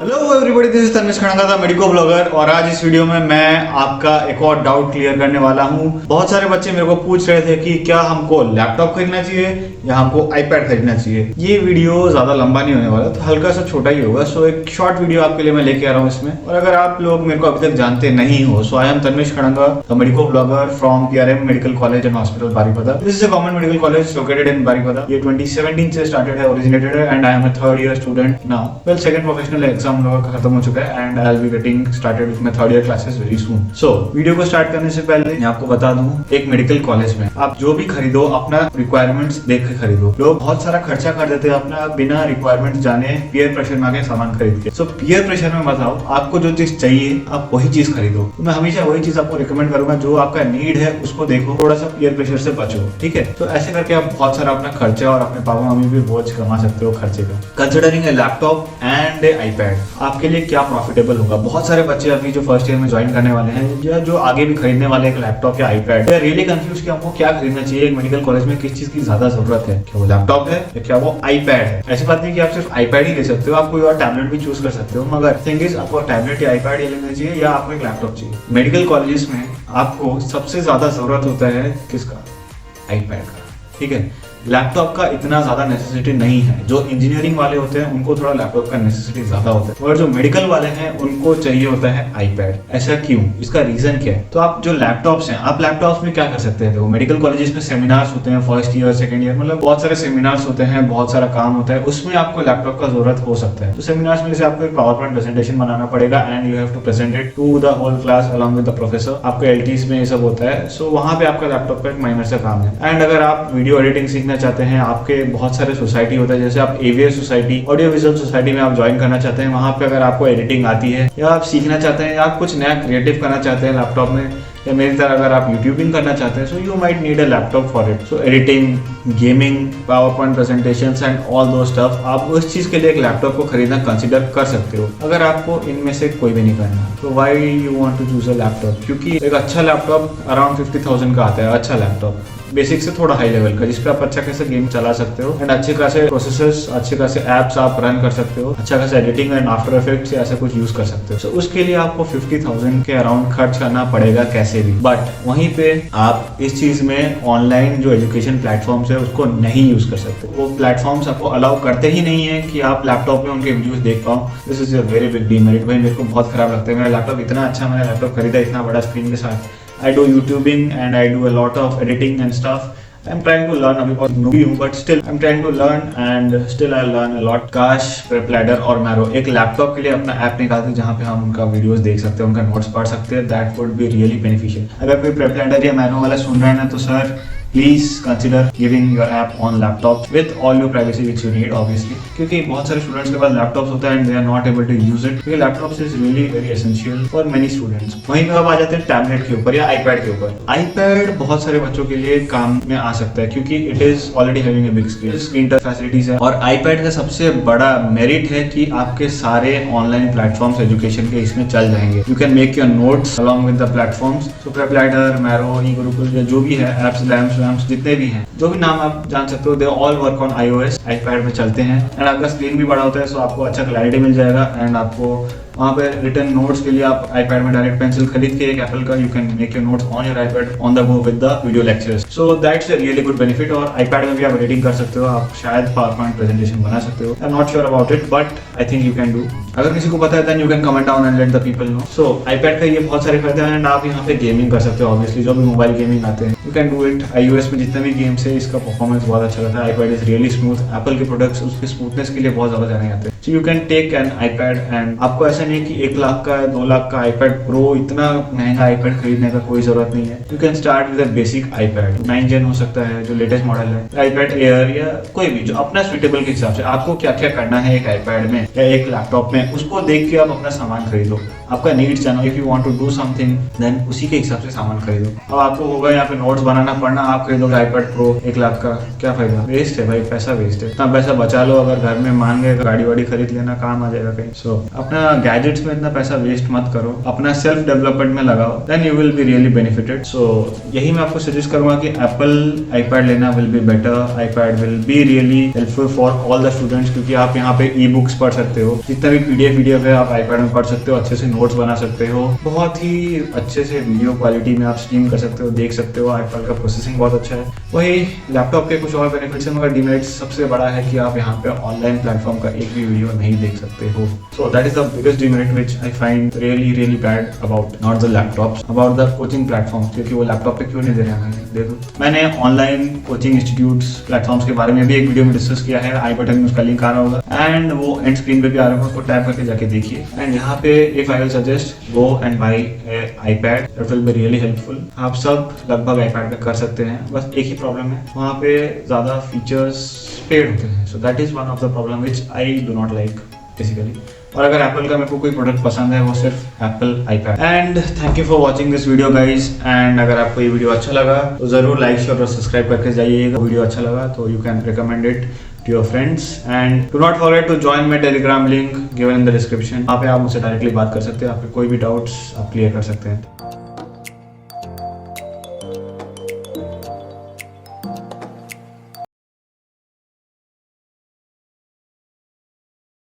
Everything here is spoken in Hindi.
Hello everybody, this is Tanishq Khadanga the medico blogger. और आज इस वीडियो में मैं आपका एक और डाउट क्लियर करने वाला हूं। बहुत सारे बच्चे मेरे को पूछ रहे थे कि क्या हमको लैपटॉप खरीदना चाहिए या हमको आईपैड खरीदना चाहिए। ये वीडियो ज्यादा लंबा नहीं होने वाला, तो हल्का सा छोटा ही होगा। सो एक शॉर्ट वीडियो आपके लिए मैं लेके आ रहा हूँ इसमें। और अगर आप लोग मेरे को अभी तक जानते नहीं हो, so I am Tanishq Khadanga the medico blogger from PRM medical college and hospital Baripada. This is a government medical college located in Baripada. ये 2017 से स्टार्टेड है, ओरिजिनेटेड है, and I am a third year student now. Well, second professional exam लोगों का खत्म हो चुका है and I will be getting started with my third year classes very soon. So video को स्टार्ट करने से पहले मैं आपको बता दूं, एक मेडिकल कॉलेज में आप जो भी खरीदो अपना रिक्वायरमेंट्स देख के खरीदो। लोग बहुत सारा खर्चा कर देते हैं अपना बिना रिक्वायरमेंट्स जाने, पीयर प्रेशर में आके सामान खरीद के। सो पीयर प्रेशर में बताओ, आपको जो चीज चाहिए आप वही चीज खरीदो। तो मैं हमेशा वही चीज आपको रिकमेंड करूंगा, जो आपका नीड है उसको देखो, थोड़ा सा पीयर प्रेशर से बचो, ठीक है। तो ऐसे करके आप बहुत सारा अपना खर्चा और अपने पापा मम्मी भी बोझ कमा सकते हो खर्चे का। Considering A laptop and A iPad, आपके लिए क्या प्रॉफिटेबल होगा। बहुत सारे बच्चे अभी जो फर्स्ट ईयर में ज्वाइन करने वाले हैं या जो आगे भी खरीदने वाले हैं लैपटॉप या iPad, they are really confuse कि हमको क्या खरीदना चाहिए। एक मेडिकल कॉलेज में किस चीज की ज्यादा जरूरत है, क्या वो लैपटॉप है या क्या वो आईपैड है। ऐसी बात नहीं कि आप सिर्फ आईपैड ही ले सकते हो, आप कोई और टैबलेट भी चूज कर सकते हो, मगर थिंग इज आपको टैबलेट या आईपैड ही लेना चाहिए या आपको एक लैपटॉप चाहिए। मेडिकल कॉलेज में आपको सबसे ज्यादा जरूरत होता है किसका, आईपैड का, ठीक है। लैपटॉप का इतना ज्यादा नेसेसिटी नहीं है। जो इंजीनियरिंग वाले होते हैं उनको थोड़ा लैपटॉप का नेसेसिटी ज्यादा होता है, और जो मेडिकल वाले हैं उनको चाहिए होता है आईपैड। ऐसा क्यों, इसका रीजन क्या है। तो आप जो लैपटॉप्स हैं, आप लैपटॉप्स में क्या कर सकते हैं। देखो, मेडिकल कॉलेजेस में सेमिनार्स होते हैं, फर्स्ट ईयर सेकंड ईयर, मतलब बहुत सारे सेमिनार्स होते हैं, बहुत सारा काम होता है, उसमें आपको लैपटॉप का जरूरत हो सकता है। तो सेमिनार्स में जैसे आपको एक पावर पॉइंट प्रेजेंटेशन बनाना पड़ेगा and you have to present it to the whole class along with the professor. आपको LTs में ये सब होता है। सो वहां पे आपका लैपटॉप का एक माइनर सा काम है। एंड अगर आप वीडियो एडिटिंग सीखना चाहते हैं, आपके बहुत सारे सोसाइटी होता है, जैसे आप AVS society, audio visual society में आप ज्वाइन करना चाहते हैं, वहां पे अगर आपको एडिटिंग आती है या आप सीखना चाहते हैं या आप कुछ नया क्रिएटिव करना चाहते हैं लैपटॉप में, या मेरी तरह अगर आप यूट्यूबिंग करना चाहते हैं, so you might need a laptop for it. So editing, gaming, power point presentations and all दो स्टफ, आप उस चीज के लिए एक लैपटॉप को खरीदना कंसिडर कर सकते हो। अगर आपको इनमें से कोई भी नहीं करना, तो why you want to choose a laptop. क्योंकि एक अच्छा लैपटॉप अराउंड 50,000 का आता है, अच्छा लैपटॉप बेसिक से थोड़ा हाई लेवल का, जिसपे आप अच्छा खासा गेम चला सकते हो एंड अच्छे खासे प्रोसेसर्स, अच्छे खासे एप्स आप रन कर सकते हो, अच्छा खासा एडिटिंग एंड आफ्टर इफेक्ट्स ऐसा कुछ यूज कर सकते हो। So, उसके लिए आपको 50,000 के अराउंड खर्च करना पड़ेगा कैसे भी। बट वहीं पे आप इस चीज में ऑनलाइन जो एजुकेशन प्लेटफॉर्म्स है उसको नहीं यूज कर सकते। वो प्लेटफॉर्म्स आपको अलाउ करते ही नहीं है कि आप लैपटॉप में उनके वीडियोस देख पाओ। This is a very big demerit. भाई मेरे को बहुत खराब लगता है, मेरा लैपटॉप इतना अच्छा, मैंने लैपटॉप खरीदा इतना बड़ा स्क्रीन के साथ। I do YouTubing and I do a lot of editing and stuff. I'm trying to learn, अभी बहुत नूबी हूँ, but still I'm trying to learn and still I learn a lot. काश प्रेपलैडर और मैरो एक लैपटॉप के लिए अपना ऐप निकालते जहाँ पे हम उनका वीडियोस देख सकते हैं, उनका नोट्स पढ़ सकते हैं। That would be really beneficial. अगर कोई प्रेपलैडर या मैरो वाला सुन रहे हैं ना, तो sir please consider giving your app on laptop with all your privacy which you need obviously. क्योंकि बहुत सारे स्टूडेंट्स के पास लैपटॉप्स होता है and they are not able to use it. क्योंकि laptops is really very essential for many students. वहीं पे अब आ जाते हैं टैबलेट के ऊपर या आईपैड के ऊपर। आईपैड बहुत सारे बच्चों के लिए काम में आ सकता है, क्योंकि it is already having a big screen touch facilities है। और आईपैड का सबसे बड़ा मेरिट है कि आपके सारे ऑनलाइन प्लेटफॉर्म्स एजुकेशन के इसमें चल जाएंगे। You can make your notes along with the platforms. So PrepLadder, Marrow, e Gurukul, जो भी है एप्स, लैम्प्स जितने भी हैं, जो भी नाम आप जान सकते हो, they all work on iOS। IPad में चलते हैं एंड आपका स्क्रीन भी बड़ा होता है, सो आपको अच्छा क्लैरिटी मिल जाएगा। एंड आपको वहाँ पे रिटर्न नोट्स के लिए आप आईपैड में डायरेक्ट पेंसिल खरीद के एक एप्पल का, you can make your notes on your iPad on the go with the video lectures. So that's a really good benefit. और आईपैड में भी आप एडिटिंग कर सकते हो, आप शायद पावर पॉइंट प्रेजेंटेशन बना सकते हो। I am not sure about it, but I think you can do. अगर किसी को पता है then you can comment down and let the people know. So iPad का ये बहुत सारे फायदे हैं एंड आप यहाँ पे गेमिंग कर सकते हो। ऑब्वियसली जो भी मोबाइल गेमिंग आते हैं, you can do it. iOS में जितने भी गेम्स है, इसका परफॉर्मेंस बहुत अच्छा रहता है। IPad is really smooth. Apple के प्रोडक्ट्स उसके स्मूथनेस के लिए बहुत ज्यादा जाने जाते हैं। So you can take an iPad and आपको ऐसा नहीं कि 1 लाख का 2 लाख का आईपैड प्रो, इतना महंगा आईपैड खरीदने का कोई जरूरत नहीं है। You can start with a basic iPad 9 जेन हो सकता है, जो लेटेस्ट मॉडल है, आईपैड एयर या कोई भी जो अपना सुटेबल के हिसाब से आपको क्या क्या करना है एक आईपैड में या एक लैपटॉप में, उसको देख के आप अपना सामान खरीदो। आपका नीड्स जानो, if you want to do something then उसी के हिसाब से सामान खरीदो। अब आपको होगा यहाँ पे नोट्स बनाना पड़ना, आप खरीदोगे iPad Pro 1 लाख का, क्या फायदा, वेस्ट है भाई, पैसा वेस्ट है। इतना पैसा बचा लो, अगर घर में मान गए गाड़ी वाड़ी खरीद लेना, काम आ जाएगा कहीं। सो अपना गैजेट्स में इतना पैसा वेस्ट मत करो, अपना सेल्फ डेवलपमेंट में लगाओ, then you will be really benefited. So यही मैं आपको सजेस्ट करूंगा कि Apple iPad लेना will be better, iPad will be really helpful for all the students, क्योंकि आप यहाँ पे ई बुक्स पढ़ सकते हो, जितना भी PDF है आप iPad में पढ़ सकते हो, अच्छे से नोट्स बना सकते हो, बहुत ही अच्छे से वीडियो क्वालिटी में आप स्ट्रीम कर सकते हो, देख सकते हो। iPad का प्रोसेसिंग बहुत अच्छा है। वही लैपटॉप के कुछ और बेनिफिट्स हैं, मगर डिमेरिट्स सबसे बड़ा है कि आप यहाँ पे ऑनलाइन प्लेटफॉर्म का एक भी वीडियो नहीं देख सकते हो। So that is the biggest demerit which I find really bad about not the laptops, about the coaching platform, क्योंकि वो लैपटॉप पे क्यों नहीं दे रहे हैं, दे दो। मैंने ऑनलाइन कोचिंग इंस्टीट्यूट्स प्लेटफॉर्म्स के बारे में भी एक वीडियो में डिस्कस किया है, आई बटन में उसका लिंक आ रहा होगा एंड वो एंड स्क्रीन पे भी आ रहा होगा, उसको टैप करके जाके देखिए। एंड यहाँ पे if I will suggest go and buy iPad, that will be really helpful. आप सब लगभग iPad पे कर सकते हैं, बस एक ही प्रॉब्लम है, वहाँ पे ज़्यादा फीचर्स पेड होते हैं। So that is one of the problem which I do not like basically. और अगर एप्पल का मेरे को कोई प्रोडक्ट पसंद है वो सिर्फ Apple iPad। And thank you for watching this video guys. And अगर आपको ये वीडियो अच्छा लगा तो जरूर लाइक शेयर और सब्सक्राइब करके जाइएगा। वीडियो अच्छा लगा तो you can recommend it to your friends and do not forget to join my telegram link given in the description। वहाँ पे आप मुझसे डायरेक्टली बात कर सकते हैं, आपके कोई भी डाउट्स आप क्लियर कर सकते हैं।